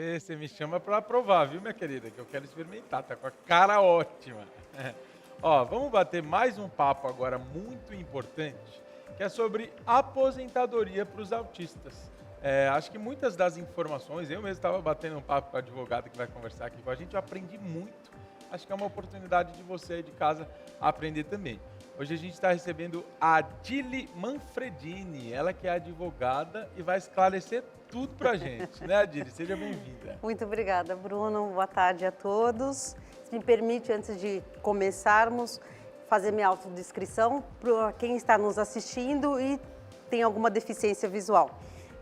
Você me chama para provar, viu, minha querida? Que eu quero experimentar, tá com a cara ótima. Ó, vamos bater mais um papo agora muito importante, que é sobre aposentadoria para os autistas. Acho que muitas das informações, eu mesmo estava batendo um papo com a advogada que vai conversar aqui com a gente, eu aprendi muito. Acho que é uma oportunidade de você aí de casa aprender também. Hoje a gente está recebendo a Dili Manfredini, ela que é advogada e vai esclarecer tudo pra gente, né, Dili? Seja bem-vinda. Muito obrigada, Bruno. Boa tarde a todos. Se me permite, antes de começarmos, fazer minha autodescrição para quem está nos assistindo e tem alguma deficiência visual.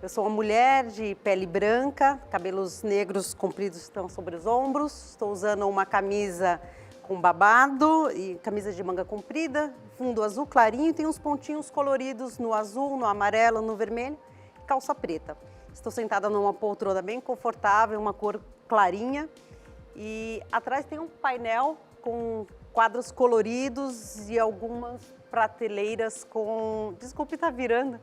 Eu sou uma mulher de pele branca, cabelos negros compridos estão sobre os ombros, estou usando uma camisa com babado e camisa de manga comprida, fundo azul clarinho, tem uns pontinhos coloridos no azul, no amarelo, no vermelho, calça preta. Estou sentada numa poltrona bem confortável, uma cor clarinha e atrás tem um painel com quadros coloridos e algumas prateleiras com, desculpe estar virando,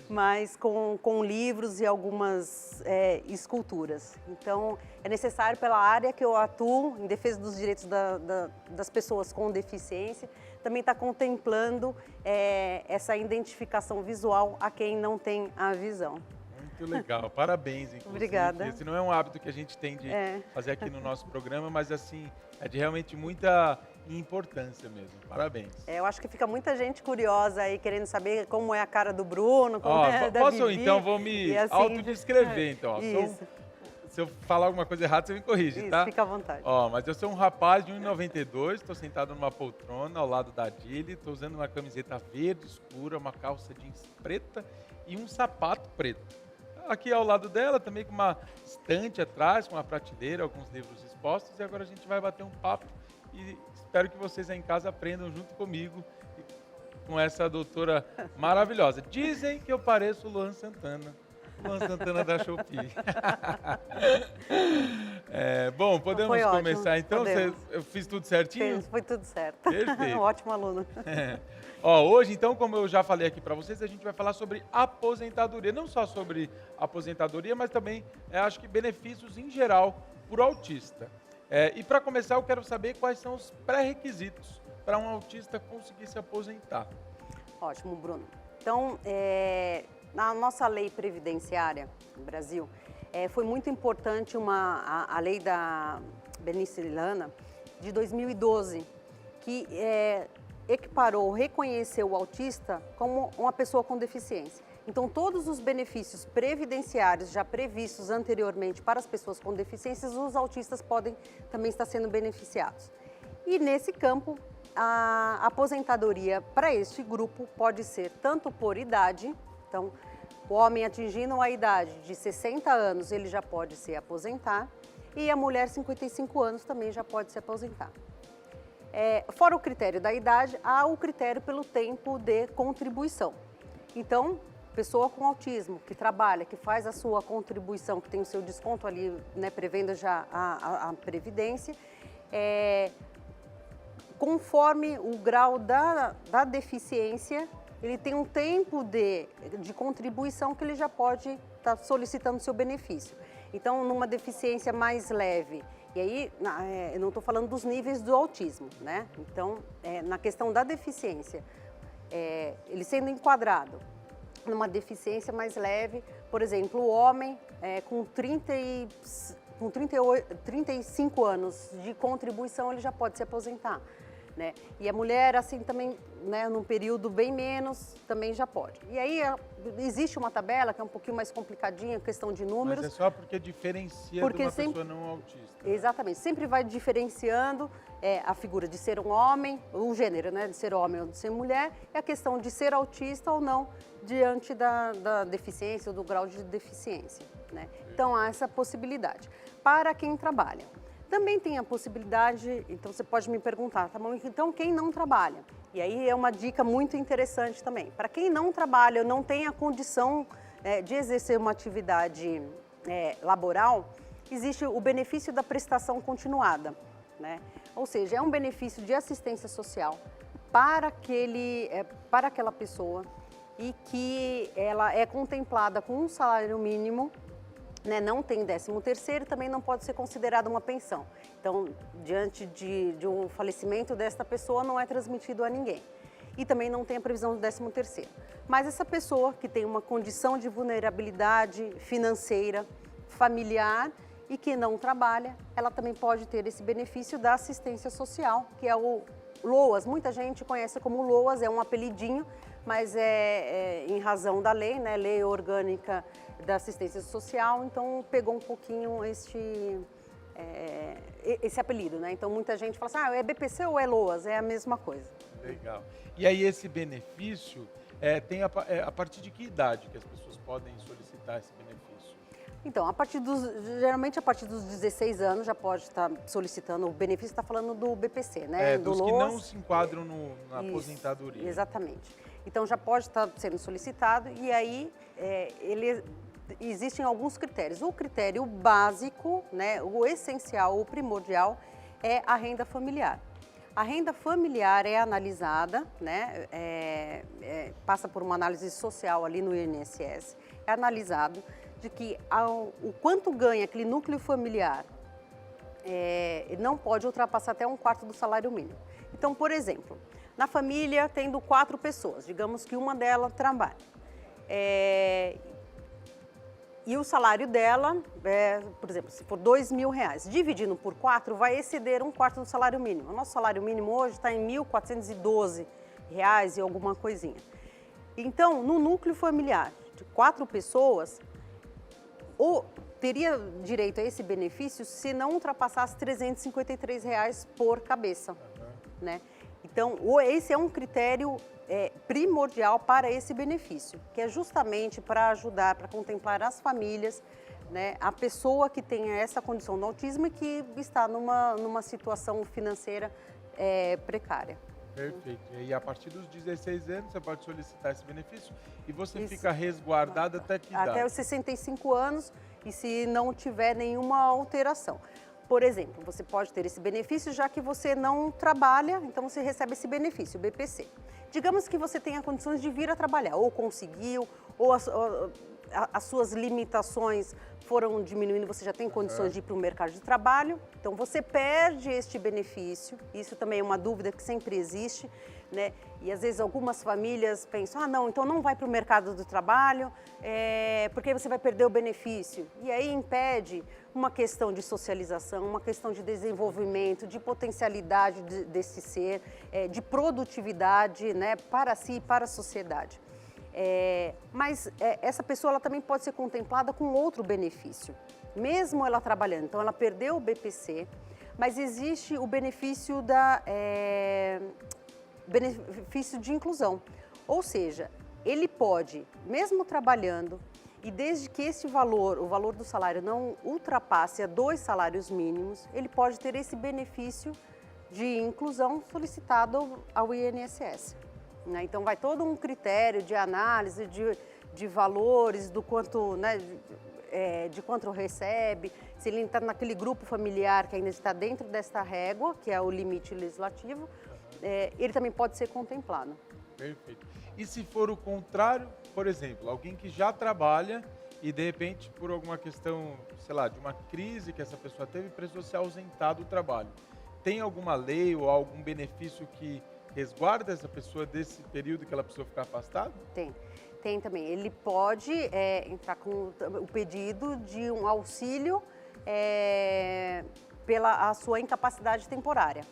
mas com livros e algumas esculturas. Então, é necessário pela área que eu atuo, em defesa dos direitos das pessoas com deficiência, também está contemplando essa identificação visual a quem não tem a visão. Muito legal, parabéns, inclusive. Obrigada. Esse não é um hábito que a gente tem de fazer aqui no nosso programa, mas assim, é de realmente muita importância mesmo. Parabéns. Eu acho que fica muita gente curiosa aí, querendo saber como é a cara do Bruno, como é da posso Vivi, então, vou me assim, autodescrever, então. Ó, Isso. Se eu falar alguma coisa errada, você me corrige, Isso, tá? fica à vontade. Ó, mas eu sou um rapaz de 1,92, estou sentado numa poltrona ao lado da Dili, estou usando uma camiseta verde escura, uma calça jeans preta e um sapato preto. Aqui ao lado dela, também com uma estante atrás, com uma prateleira, alguns livros expostos. E agora a gente vai bater um papo e espero que vocês aí em casa aprendam junto comigo com essa doutora maravilhosa. Dizem que eu pareço o Luan Santana. Luan Santana da Shopee. Bom, podemos Foi ótimo, começar então? podemos. Eu fiz tudo certinho? Foi tudo certo. Perfeito. Ótimo aluno. Ó, hoje, então, como eu já falei aqui para vocês, a gente vai falar sobre aposentadoria. Não só sobre aposentadoria, mas também, acho que benefícios em geral para o autista. E para começar, eu quero saber quais são os pré-requisitos para um autista conseguir se aposentar. Ótimo, Bruno. Então, na nossa lei previdenciária no Brasil, foi muito importante a lei da Berenice Lana, de 2012, que equiparou, reconheceu o autista como uma pessoa com deficiência. Então, todos os benefícios previdenciários já previstos anteriormente para as pessoas com deficiências, os autistas podem também estar sendo beneficiados. E nesse campo, a aposentadoria para este grupo pode ser tanto por idade, então, o homem atingindo a idade de 60 anos, ele já pode se aposentar, e a mulher, 55 anos, também já pode se aposentar. Fora o critério da idade, há o critério pelo tempo de contribuição. Então, pessoa com autismo, que trabalha, que faz a sua contribuição, que tem o seu desconto ali, né, prevendo já a previdência, conforme o grau da deficiência, ele tem um tempo de contribuição que ele já pode estar solicitando seu benefício. Então, numa deficiência mais leve, e aí eu não estou falando dos níveis do autismo, né? Então, na questão da deficiência, ele sendo enquadrado numa deficiência mais leve, por exemplo, o homem com 35 anos de contribuição, ele já pode se aposentar. Né? E a mulher, assim, também, né, num período bem menos, também já pode. E aí, existe uma tabela que é um pouquinho mais complicadinha, questão de números. Mas é só porque diferencia de uma pessoa não autista. Exatamente, sempre vai diferenciando a figura de ser um homem, o gênero, né, de ser homem ou de ser mulher, e a questão de ser autista ou não, diante da deficiência ou do grau de deficiência. Né? Então, há essa possibilidade. Para quem trabalha. Também tem a possibilidade, então você pode me perguntar, tá bom, então quem não trabalha? E aí é uma dica muito interessante também. Para quem não trabalha ou não tem a condição de exercer uma atividade laboral, existe o benefício da prestação continuada, né? Ou seja, é um benefício de assistência social para aquela pessoa e que ela é contemplada com um salário mínimo né, não tem 13º, também não pode ser considerada uma pensão. Então, diante de um falecimento desta pessoa, não é transmitido a ninguém. E também não tem a previsão do 13º. Mas essa pessoa que tem uma condição de vulnerabilidade financeira, familiar e que não trabalha, ela também pode ter esse benefício da assistência social, que é o LOAS. Muita gente conhece como LOAS, é um apelidinho, mas é em razão da lei, né, Lei Orgânica da Assistência Social, então pegou um pouquinho esse apelido, né? Então muita gente fala assim, é BPC ou é LOAS? É a mesma coisa. Legal. E aí esse benefício tem a partir de que idade que as pessoas podem solicitar esse benefício? Então, geralmente a partir dos 16 anos já pode estar solicitando o benefício, está falando do BPC, né? Dos do que LOAS, não se enquadram na aposentadoria. Exatamente. Então já pode estar sendo solicitado e aí existem alguns critérios. O critério básico, né, o essencial, o primordial é a renda familiar. A renda familiar é analisada, né, passa por uma análise social ali no INSS, é analisado de que o quanto ganha aquele núcleo familiar não pode ultrapassar até 1/4 do salário mínimo. Então, por exemplo, na família tendo 4 pessoas, digamos que uma delas trabalha, e o salário dela, por exemplo, se for R$2.000, dividindo por 4, vai exceder 1/4 do salário mínimo. O nosso salário mínimo hoje está em R$1.412 e alguma coisinha. Então, no núcleo familiar de 4 pessoas, teria direito a esse benefício se não ultrapassasse R$353 por cabeça, né? Então, esse é um critério primordial para esse benefício, que é justamente para ajudar, para contemplar as famílias, né, a pessoa que tenha essa condição do autismo e que está numa situação financeira precária. Perfeito. E aí, a partir dos 16 anos, você pode solicitar esse benefício e você fica resguardado até que idade? Até os 65 anos e se não tiver nenhuma alteração. Por exemplo, você pode ter esse benefício já que você não trabalha, então você recebe esse benefício, o BPC. Digamos que você tenha condições de vir a trabalhar, ou conseguiu, ou as suas limitações foram diminuindo, você já tem condições de ir para o mercado de trabalho, então você perde este benefício, isso também é uma dúvida que sempre existe, né? E às vezes algumas famílias pensam, não, então não vai para o mercado do trabalho, porque você vai perder o benefício. E aí impede uma questão de socialização, uma questão de desenvolvimento, de potencialidade desse ser, de produtividade, né, para si e para a sociedade. Mas essa pessoa ela também pode ser contemplada com outro benefício, mesmo ela trabalhando. Então, ela perdeu o BPC, mas existe o benefício benefício de inclusão. Ou seja, ele pode, mesmo trabalhando, e desde que esse valor, o valor do salário não ultrapasse a 2 salários mínimos, ele pode ter esse benefício de inclusão solicitado ao INSS. Né? Então, vai todo um critério de análise de valores, do quanto, né, de quanto recebe, se ele está naquele grupo familiar que ainda está dentro desta régua, que é o limite legislativo, ele também pode ser contemplado. Perfeito. E se for o contrário, por exemplo, alguém que já trabalha e de repente por alguma questão, sei lá, de uma crise que essa pessoa teve, precisou se ausentar do trabalho, tem alguma lei ou algum benefício que resguarda essa pessoa desse período que ela precisou ficar afastada? Tem também. Ele pode entrar com o pedido de um auxílio pela a sua incapacidade temporária.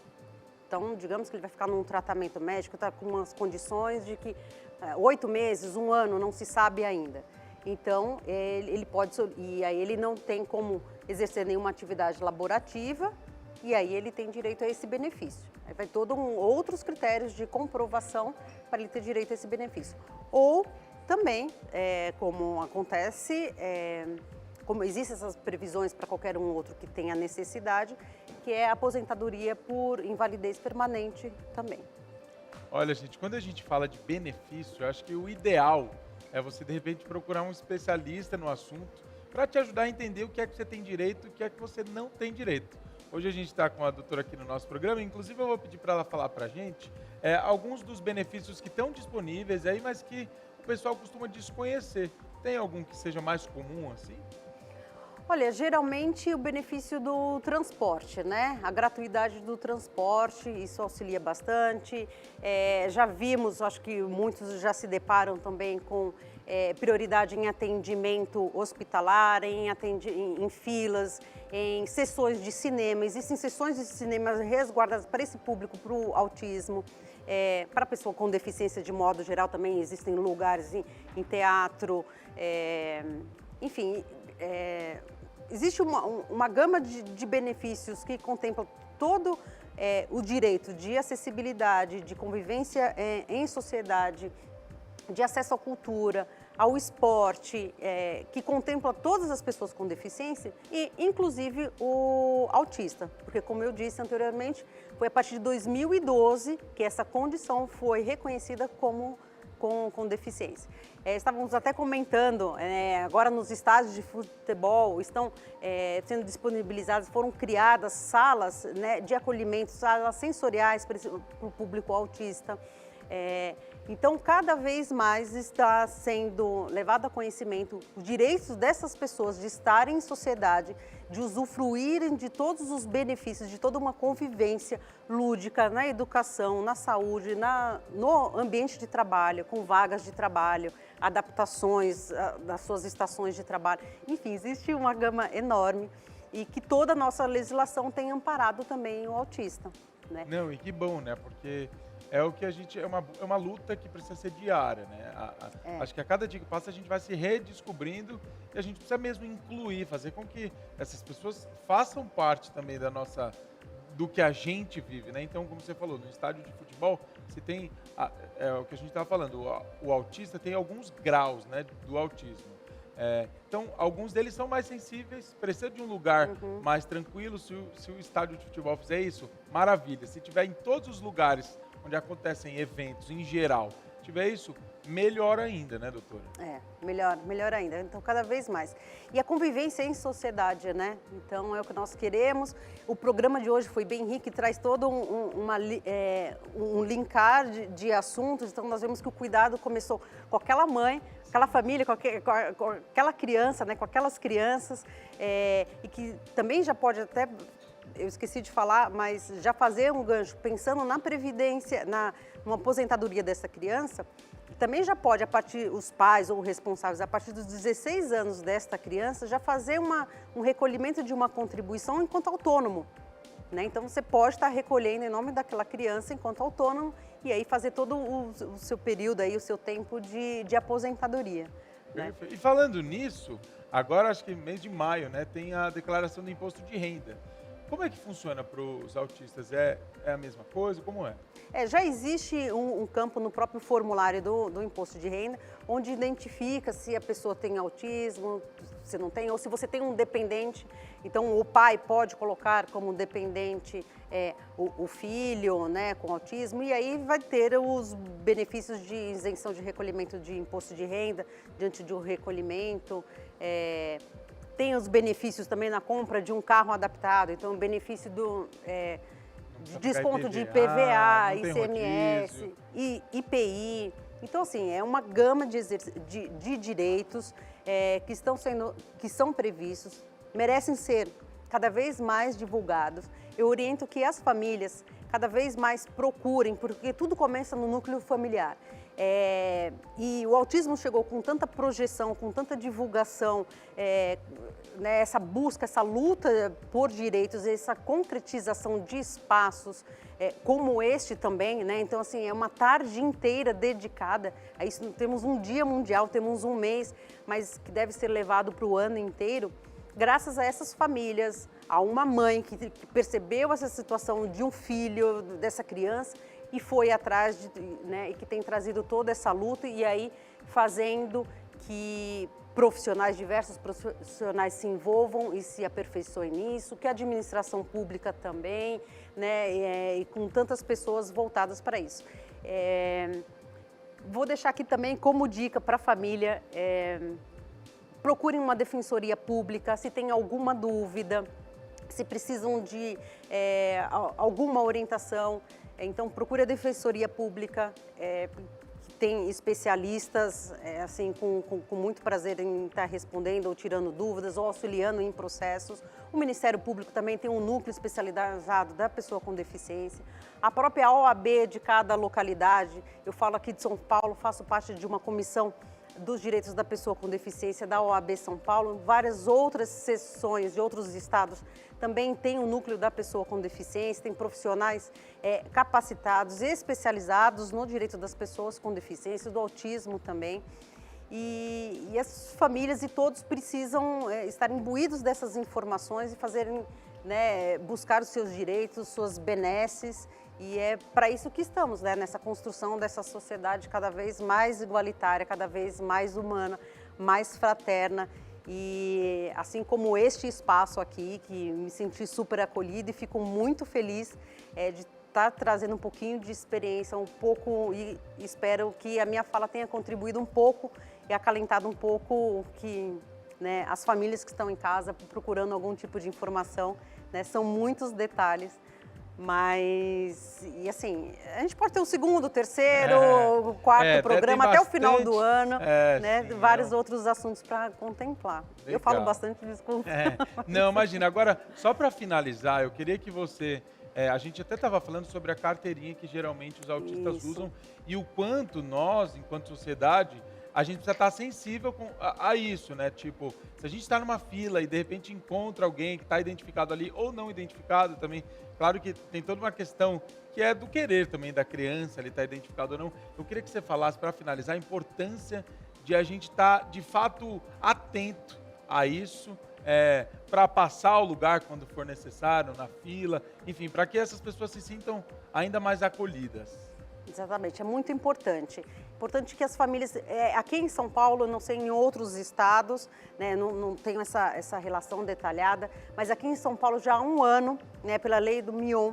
Então, digamos que ele vai ficar num tratamento médico, está com umas condições de que 8 meses, 1 ano, não se sabe ainda. Então, ele pode, e aí ele não tem como exercer nenhuma atividade laborativa, e aí ele tem direito a esse benefício. Aí vai outros critérios de comprovação para ele ter direito a esse benefício. Ou também, como acontece, como existem essas previsões para qualquer um outro que tenha necessidade, que é a aposentadoria por invalidez permanente também. Olha, gente, quando a gente fala de benefício, eu acho que o ideal é você, de repente, procurar um especialista no assunto para te ajudar a entender o que é que você tem direito e o que é que você não tem direito. Hoje a gente está com a doutora aqui no nosso programa, inclusive eu vou pedir para ela falar para a gente alguns dos benefícios que estão disponíveis aí, mas que o pessoal costuma desconhecer. Tem algum que seja mais comum assim? Olha, geralmente o benefício do transporte, né? A gratuidade do transporte, isso auxilia bastante. Já vimos, acho que muitos já se deparam também com prioridade em atendimento hospitalar, em filas, em sessões de cinema. Existem sessões de cinema resguardadas para esse público, para o autismo. Para a pessoa com deficiência de modo geral também existem lugares em teatro, enfim, existe uma gama de benefícios que contempla todo o direito de acessibilidade, de convivência em sociedade, de acesso à cultura, ao esporte, que contempla todas as pessoas com deficiência e, inclusive, o autista. Porque, como eu disse anteriormente, foi a partir de 2012 que essa condição foi reconhecida como com deficiência. Estávamos até comentando, agora nos estádios de futebol estão sendo disponibilizadas, foram criadas salas, né, de acolhimento, salas sensoriais para o público autista. Então, cada vez mais está sendo levado a conhecimento os direitos dessas pessoas de estarem em sociedade, de usufruírem de todos os benefícios, de toda uma convivência lúdica na educação, na saúde, no ambiente de trabalho, com vagas de trabalho, adaptações das suas estações de trabalho. Enfim, existe uma gama enorme e que toda a nossa legislação tem amparado também o autista, né? Não, e que bom, né? Porque é o que a gente... É uma luta que precisa ser diária, né? Acho que a cada dia que passa a gente vai se redescobrindo e a gente precisa mesmo incluir, fazer com que essas pessoas façam parte também do que a gente vive, né? Então, como você falou, no estádio de futebol, você tem... É o que a gente estava falando, o autista tem alguns graus, né, do autismo. Então, alguns deles são mais sensíveis, precisa de um lugar mais tranquilo. Se o estádio de futebol fizer isso, maravilha. Se tiver em todos os lugares onde acontecem eventos, em geral, tiver isso, melhor ainda, né, doutora? Melhor ainda. Então, cada vez mais. E a convivência em sociedade, né? Então, é o que nós queremos. O programa de hoje foi bem rico e traz todo um linkar de assuntos. Então, nós vemos que o cuidado começou com aquela mãe, aquela família, com aquela criança, né? Com aquelas crianças, e que também já pode até... Eu esqueci de falar, mas já fazer um gancho, pensando na previdência, numa aposentadoria dessa criança, também já pode, os pais ou responsáveis, a partir dos 16 anos desta criança, já fazer um recolhimento de uma contribuição enquanto autônomo, né? Então, você pode estar recolhendo em nome daquela criança enquanto autônomo e aí fazer todo o seu período, aí, o seu tempo de aposentadoria, né? E falando nisso, agora acho que mês de maio, né, tem a declaração do imposto de renda. Como é que funciona para os autistas? É a mesma coisa? Como é? Já existe um campo no próprio formulário do imposto de renda, onde identifica se a pessoa tem autismo, se não tem, ou se você tem um dependente. Então, o pai pode colocar como dependente o filho, né, com autismo, e aí vai ter os benefícios de isenção de recolhimento de imposto de renda diante de um recolhimento. Tem os benefícios também na compra de um carro adaptado, então o benefício de desconto de IPVA, ICMS, IPI. Então, assim, é uma gama de direitos que são previstos, merecem ser cada vez mais divulgados. Eu oriento que as famílias cada vez mais procurem, porque tudo começa no núcleo familiar. E o autismo chegou com tanta projeção, com tanta divulgação, né, essa busca, essa luta por direitos, essa concretização de espaços, como este também, né? Então, assim, é uma tarde inteira dedicada a isso. Temos um dia mundial, temos um mês, mas que deve ser levado para o ano inteiro, graças a essas famílias, a uma mãe que percebeu essa situação de um filho, dessa criança, e foi atrás, né, e que tem trazido toda essa luta e aí fazendo que diversos profissionais se envolvam e se aperfeiçoem nisso, que a administração pública também, né, e com tantas pessoas voltadas para isso. Vou deixar aqui também como dica para a família, procurem uma defensoria pública se tem alguma dúvida, se precisam de alguma orientação. Então, procure a Defensoria Pública, que tem especialistas, assim, com muito prazer em estar respondendo ou tirando dúvidas ou auxiliando em processos. O Ministério Público também tem um núcleo especializado da pessoa com deficiência. A própria OAB de cada localidade, eu falo aqui de São Paulo, faço parte de uma comissão dos direitos da pessoa com deficiência da OAB São Paulo, várias outras seções de outros estados também tem o núcleo da pessoa com deficiência, tem profissionais capacitados, especializados no direito das pessoas com deficiência, do autismo também. E as famílias e todos precisam estar imbuídos dessas informações e fazerem, né, buscar os seus direitos, suas benesses. E é para isso que estamos, né, nessa construção dessa sociedade cada vez mais igualitária, cada vez mais humana, mais fraterna. E assim como este espaço aqui, que me senti super acolhida e fico muito feliz de estar trazendo um pouquinho de experiência, um pouco, e espero que a minha fala tenha contribuído um pouco e acalentado um pouco que, né, as famílias que estão em casa procurando algum tipo de informação, né, são muitos detalhes. Mas, e assim, a gente pode ter o segundo, terceiro, quarto programa até o final do ano, né? Sim, vários outros assuntos para contemplar. Legal. Eu falo bastante, desculpa. Não, imagina. Agora, só para finalizar, eu queria que você... a gente até estava falando sobre a carteirinha que geralmente os autistas usam e o quanto nós, enquanto sociedade, a gente precisa estar sensível a isso, né? Tipo, se a gente está numa fila e de repente encontra alguém que está identificado ali ou não identificado também, claro que tem toda uma questão que é do querer também da criança, ele está identificado ou não. Eu queria que você falasse, para finalizar, a importância de a gente estar, de fato, atento a isso, para passar o lugar quando for necessário, na fila, enfim, para que essas pessoas se sintam ainda mais acolhidas. Exatamente, é muito importante. Importante que as famílias, aqui em São Paulo, não sei em outros estados, né, não tenho essa relação detalhada, mas aqui em São Paulo já há um ano, né, pela lei do Mion,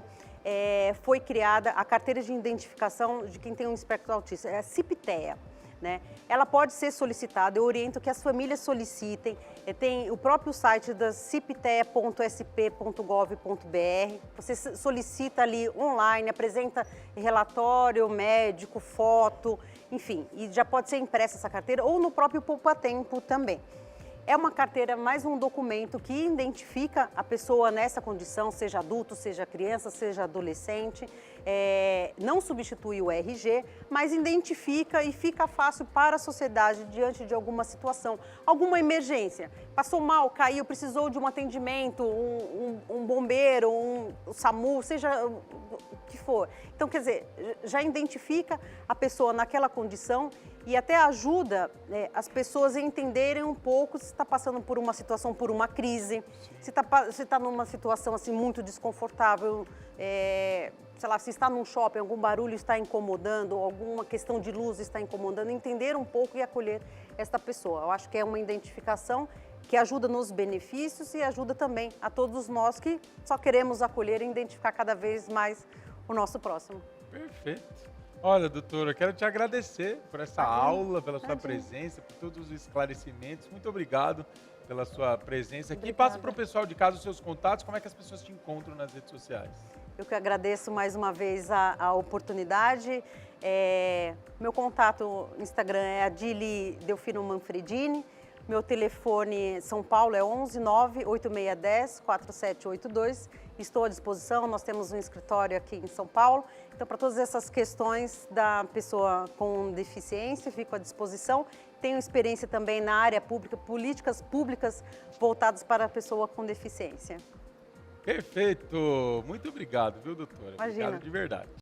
foi criada a carteira de identificação de quem tem um espectro autista, é a CIPTEA. Né? Ela pode ser solicitada, eu oriento que as famílias solicitem, tem o próprio site da ciptea.sp.gov.br, você solicita ali online, apresenta relatório médico, foto, enfim, e já pode ser impressa essa carteira ou no próprio Poupa Tempo também. É uma carteira, mais um documento que identifica a pessoa nessa condição, seja adulto, seja criança, seja adolescente. Não substitui o RG, mas identifica e fica fácil para a sociedade diante de alguma situação. Alguma emergência, passou mal, caiu, precisou de um atendimento, um bombeiro, um SAMU, seja o que for. Então, quer dizer, já identifica a pessoa naquela condição e até ajuda as pessoas a entenderem um pouco se está passando por uma situação, por uma crise, se está numa situação assim muito desconfortável, sei lá, se está num shopping, algum barulho está incomodando, alguma questão de luz está incomodando, entender um pouco e acolher esta pessoa. Eu acho que é uma identificação que ajuda nos benefícios e ajuda também a todos nós que só queremos acolher e identificar cada vez mais o nosso próximo. Perfeito. Olha, doutora, eu quero te agradecer por essa aula, pela sua presença, por todos os esclarecimentos. Muito obrigado pela sua presença aqui. Obrigada. Passa para o pessoal de casa os seus contatos, como é que as pessoas te encontram nas redes sociais? Eu que agradeço mais uma vez a oportunidade. Meu contato no Instagram é Adili Delfino Manfredini. Meu telefone São Paulo é 11 98610 4782. Estou à disposição, nós temos um escritório aqui em São Paulo. Então, para todas essas questões da pessoa com deficiência, fico à disposição. Tenho experiência também na área pública, políticas públicas voltadas para a pessoa com deficiência. Perfeito! Muito obrigado, viu, doutora? Imagina. Obrigado de verdade.